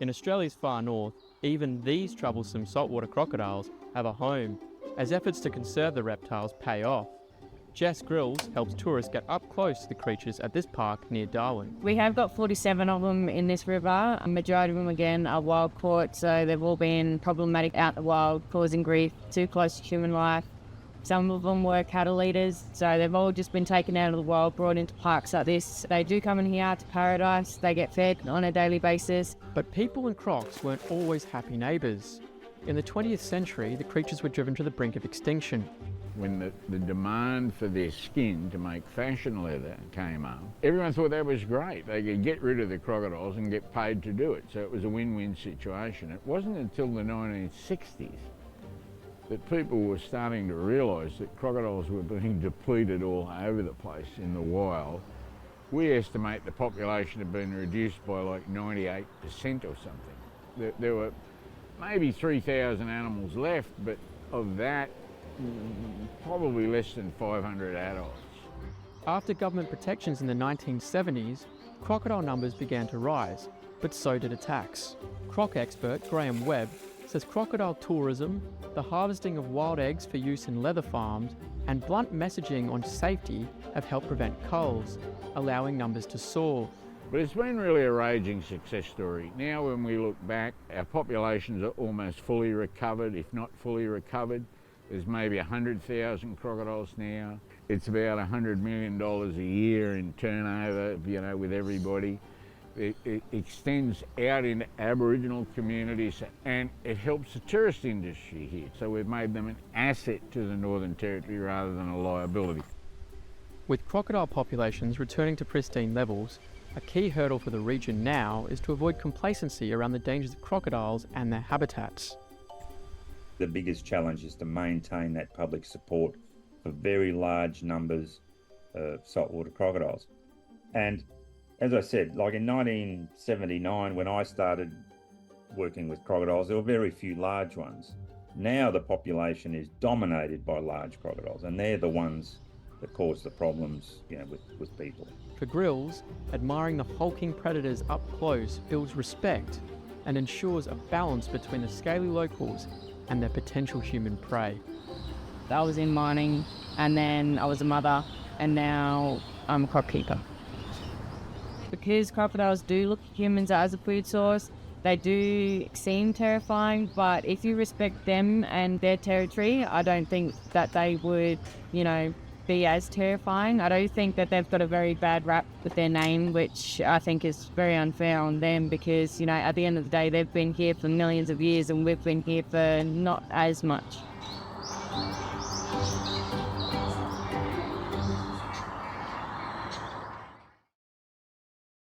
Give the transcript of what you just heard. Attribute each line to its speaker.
Speaker 1: In Australia's far north, even these troublesome saltwater crocodiles have a home, as efforts to conserve the reptiles pay off. Jess Grills helps tourists get up close to the creatures at this park near Darwin.
Speaker 2: We have got 47 of them in this river. A majority of them, again, are wild caught, so they've all been problematic out in the wild, causing grief, too close to human life. Some of them were cattle eaters, so they've all just been taken out of the wild, brought into parks like this. They do come in here to paradise. They get fed on a daily basis.
Speaker 1: But people and crocs weren't always happy neighbours. In the 20th century, the creatures were driven to the brink of extinction.
Speaker 3: When the demand for their skin to make fashion leather came up, everyone thought that was great. They could get rid of the crocodiles and get paid to do it. So it was a win-win situation. It wasn't until the 1960s that people were starting to realise that crocodiles were being depleted all over the place in the wild. We estimate the population had been reduced by like 98% or something. There were maybe 3,000 animals left, but of that, probably less than 500 adults.
Speaker 1: After government protections in the 1970s, crocodile numbers began to rise, but so did attacks. Croc expert Grahame Webb says crocodile tourism, the harvesting of wild eggs for use in leather farms, and blunt messaging on safety have helped prevent culls, allowing numbers to soar.
Speaker 3: But it's been really a raging success story. Now when we look back, our populations are almost fully recovered, if not fully recovered. There's maybe 100,000 crocodiles now. It's about $100 million a year in turnover, with everybody. It extends out into Aboriginal communities and it helps the tourist industry here. So we've made them an asset to the Northern Territory rather than a liability.
Speaker 1: With crocodile populations returning to pristine levels, a key hurdle for the region now is to avoid complacency around the dangers of crocodiles and their habitats.
Speaker 4: The biggest challenge is to maintain that public support for very large numbers of saltwater crocodiles. And as I said, like in 1979, when I started working with crocodiles, there were very few large ones. Now the population is dominated by large crocodiles, and they're the ones that cause the problems, with people.
Speaker 1: For Grills, admiring the hulking predators up close builds respect and ensures a balance between the scaly locals and their potential human prey.
Speaker 2: I was in mining, and then I was a mother, and now I'm a croc keeper. Because crocodiles do look at humans as a food source, they do seem terrifying, but if you respect them and their territory, I don't think that they would, be as terrifying. I don't think that they've got a very bad rap with their name, which I think is very unfair on them because, at the end of the day, they've been here for millions of years and we've been here for not as much.